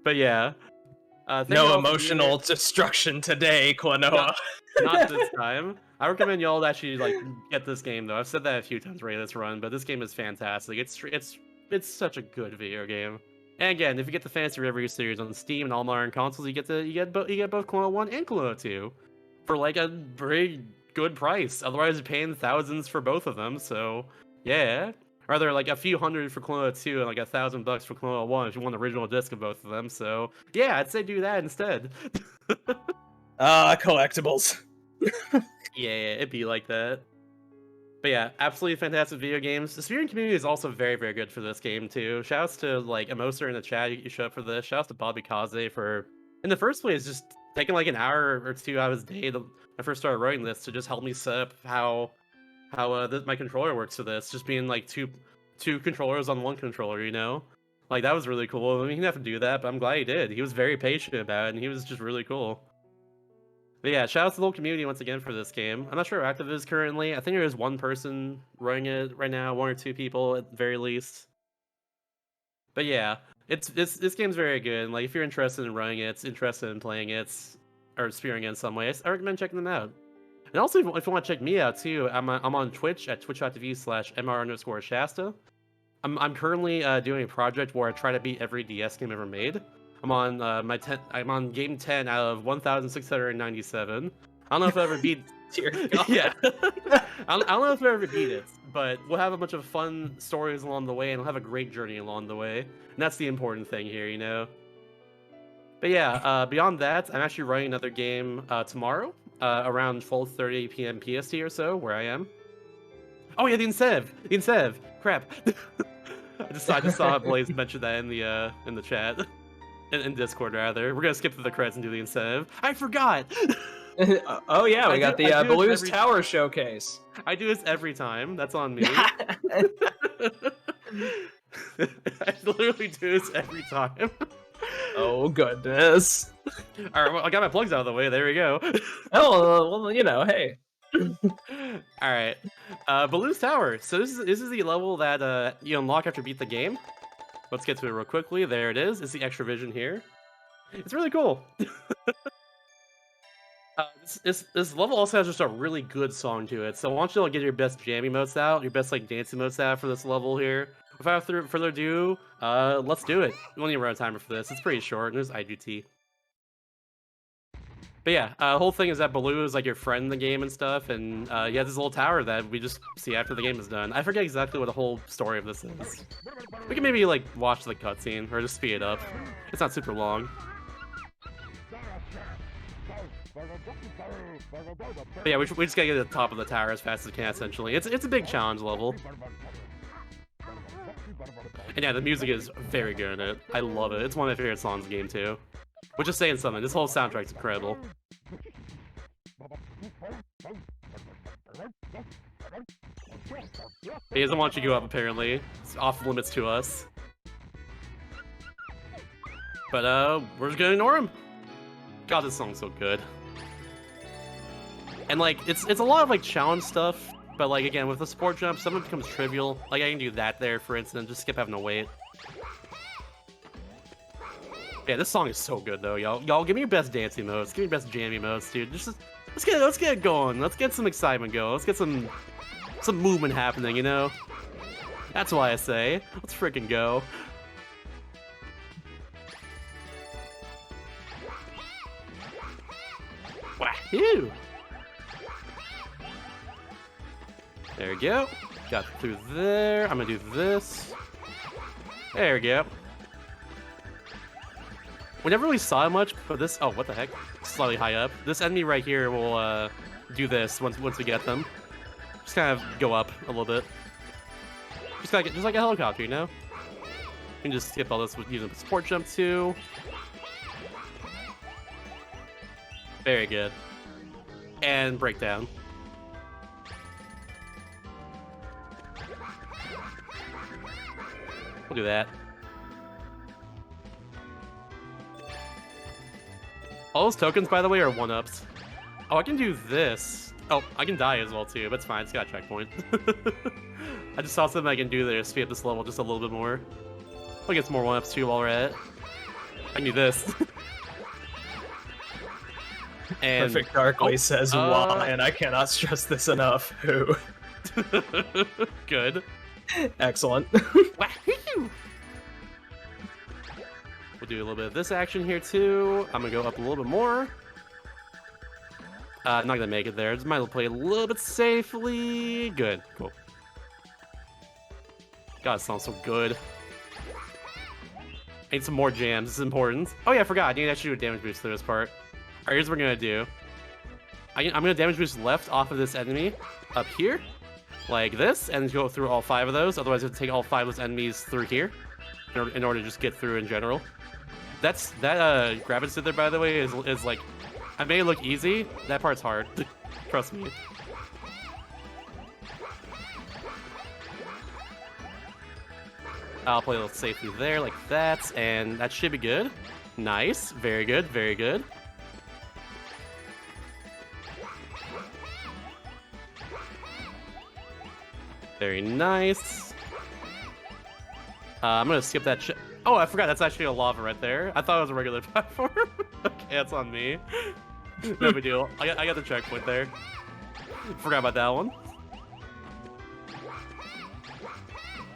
But yeah. No emotional destruction today, Klonoa. Not this time. I recommend y'all to actually like get this game though. I've said that a few times already this run, but this game is fantastic. It's such a good video game. And again, if you get the Phantasy Reverie series on Steam and all modern consoles, you get both Klonoa 1 and Klonoa 2 for like a very good price. Otherwise, you're paying thousands for both of them. So yeah. Or they're like a few hundred for Klonoa 2 and like $1,000 for Klonoa 1 if you want the original disc of both of them. So yeah, I'd say do that instead. Collectibles. Yeah, it'd be like that. But yeah, absolutely fantastic video games. The speedrun community is also very, very good for this game too. Shouts to like Emoser in the chat, you showed up for this. Shouts to Bobby Kaze for, in the first place, just taking like an hour or 2 out of his day when I first started writing this to just help me set up how my controller works for this. Just being like two controllers on one controller, you know? Like, that was really cool. I mean, he didn't have to do that, but I'm glad he did. He was very patient about it, and he was just really cool. But yeah, shout out to the whole community once again for this game. I'm not sure how active it is currently. I think there is one person running it right now, 1 or 2 people at the very least. But yeah, this game's very good. Like, if you're interested in running it, interested in playing it, or experiencing it in some way, I recommend checking them out. And also, if you want to check me out too, I'm on Twitch at twitch.tv/mr_Shasta. I'm currently doing a project where I try to beat every DS game ever made. I'm on I'm on game 10 out of 1,697. I don't know if I ever beat. Dear God. Yeah. I don't know if I ever beat it, but we'll have a bunch of fun stories along the way, and we'll have a great journey along the way. And that's the important thing here, you know. But yeah, beyond that, I'm actually running another game tomorrow, around 12:30 p.m. PST or so, where I am. Oh yeah, the incentive. Crap. I just saw Blaze mention that in the chat, in Discord rather. We're gonna skip through the credits and do the incentive. I forgot. Oh yeah, we got the Baloo's every... Tower showcase. I do this every time. That's on me. I literally do this every time. Oh goodness. All right, well, I got my plugs out of the way. There we go. Oh well, you know, hey. All right, Baloo's Tower. So this is the level that you unlock after you beat the game. Let's get to it real quickly. There it is. It's the extra vision here. It's really cool. This level also has just a really good song to it. So I want you to get your best jammy modes out, your best like dancing modes out for this level here. Without further ado, let's do it. We don't need to run a timer for this. It's pretty short, and there's IGT. But yeah, the whole thing is that Baloo is like your friend in the game and stuff, and he has this little tower that we just see after the game is done. I forget exactly what the whole story of this is. We can maybe like watch the cutscene or just speed it up. It's not super long. But yeah, we just gotta get to the top of the tower as fast as we can. Essentially, it's a big challenge level. And yeah, the music is very good in it. I love it. It's one of my favorite songs in the game too. Which is saying something. This whole soundtrack's incredible. He doesn't want you to go up, apparently. It's off limits to us. But we're just gonna ignore him. God, this song's so good. And like, it's a lot of like challenge stuff, but like again, with the support jump, some of it becomes trivial. Like I can do that there, for instance, just skip having to wait. Yeah, this song is so good though, y'all. Y'all, give me your best dancing modes, give me your best jammy modes, dude. Let's get it going. Let's get some excitement going. Let's get some movement happening, you know. That's why I say, let's freaking go. Wahoo! There we go. Got through there. I'm gonna do this. There we go. We never really saw much, but this... Oh, what the heck? Slightly high up. This enemy right here will do this once we get them. Just kind of go up a little bit. Just like a helicopter, you know? You can just skip all this with using the support jump too. Very good. And breakdown. We'll do that. All those tokens, by the way, are 1-ups. Oh, I can do this. Oh, I can die as well, too, but it's fine. It's got a checkpoint. I just saw something I can do there to speed up this level just a little bit more. I'll get some more 1-ups, too, while we're at it. I can do this. And... Perfect Darkly says, wah, and I cannot stress this enough. Who? Good. Excellent. Wahoo! We'll do a little bit of this action here too. I'm gonna go up a little bit more. Not gonna make it there. Just might play a little bit safely. Good. Cool. God, it sounds so good. I need some more jams. This is important. Oh yeah, I forgot. I need to actually do a damage boost to this part. Alright, here's what we're gonna do. I'm gonna damage boost left off of this enemy up here. Like this, and go through all 5 of those. Otherwise, you have to take all 5 of those enemies through here in order to just get through in general. That grab and sit there, by the way, is like, I made it look easy. That part's hard. Trust me. I'll play a little safely there, like that, and that should be good. Nice. Very good, very good. Very nice. I'm gonna skip that oh, I forgot that's actually a lava right there. I thought it was a regular platform. Okay, that's on me. No big deal. I got the checkpoint there. Forgot about that one.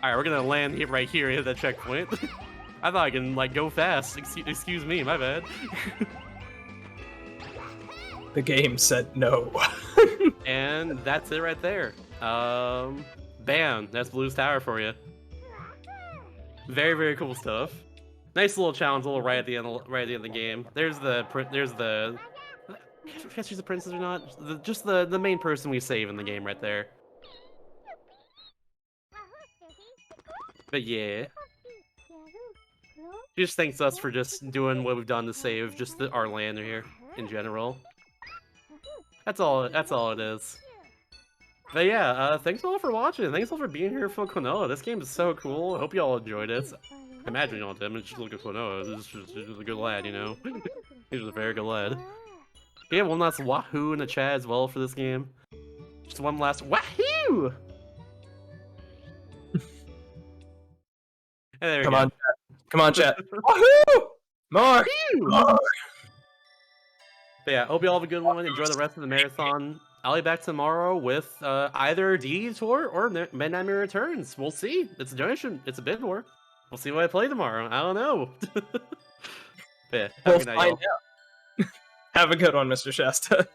Alright, we're gonna land here, right here at that checkpoint. I thought I can, like, go fast. Excuse me, my bad. The game said no. And that's it right there. Bam, that's Blue's Tower for you. Very, very cool stuff. Nice little challenge, little right at the end of the game. There's the I guess she's a princess or not. Just the main person we save in the game right there. But yeah, she just thanks us for just doing what we've done to save just our land here in general. That's all it is. But yeah, thanks all for watching. Thanks all for being here for Klonoa. This game is so cool. I hope you all enjoyed it. I imagine you all did. I mean, just look at Klonoa. He's just a good lad, you know? He's a very good lad. Yeah, one last wahoo in the chat as well for this game. Just one last wahoo! And there we Come go. on, chat. Come on, chat. Wahoo! More! More! But yeah, hope you all have a good one. Enjoy the rest of the marathon. I'll be back tomorrow with either DD Tour or Midnight Mirror Returns. We'll see. It's a donation. It's a bid war. We'll see what I play tomorrow. I don't know. Yeah, have a good night, y'all. Have a good one, Mr. Shasta.